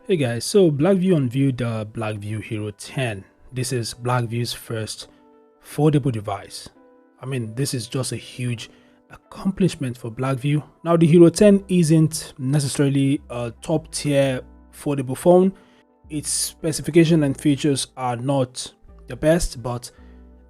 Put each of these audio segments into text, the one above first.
Hey guys, so Blackview unveiled the Blackview Hero 10. This is Blackview's first foldable device. I mean, this is just a huge accomplishment for Blackview. Now, the Hero 10 isn't necessarily a top tier foldable phone. Its specification and features are not the best, but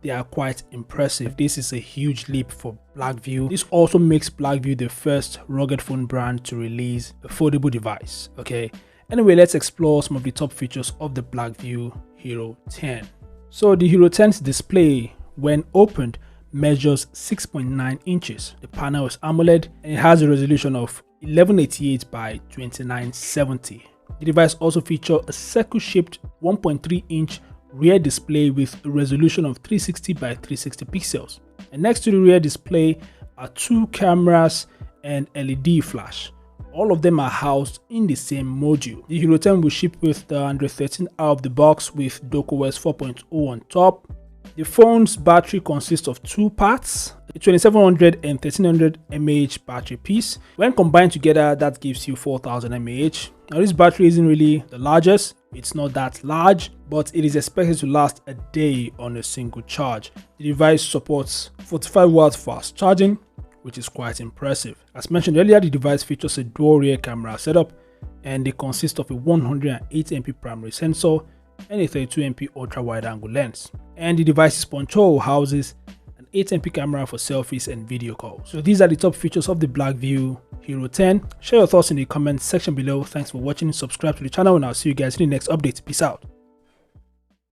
they are quite impressive. This is a huge leap for Blackview. This also makes Blackview the first rugged phone brand to release a foldable device. Okay. Anyway, let's explore some of the top features of the Blackview Hero 10. So the Hero 10's display, when opened, measures 6.9 inches. The panel is AMOLED and it has a resolution of 1188 by 2970. The device also features a circle-shaped 1.3-inch rear display with a resolution of 360 by 360 pixels. And next to the rear display are two cameras and LED flash. All of them are housed in the same module. The Hero 10 will ship with the Android 13 out of the box with DocOS 4.0 on top. The phone's battery consists of two parts, a 2700 and 1300 mAh battery piece. When combined together, that gives you 4000 mAh. Now, this battery isn't really the largest. It's not that large, but it is expected to last a day on a single charge. The device supports 45 watts fast charging, which is quite impressive. As mentioned earlier, the device features a dual rear camera setup and they consist of a 108MP primary sensor and a 32MP ultra wide angle lens. And the device's punch hole houses an 8MP camera for selfies and video calls. So these are the top features of the Blackview Hero 10. Share your thoughts in the comment section below. Thanks for watching. Subscribe to the channel and I'll see you guys in the next update. Peace out.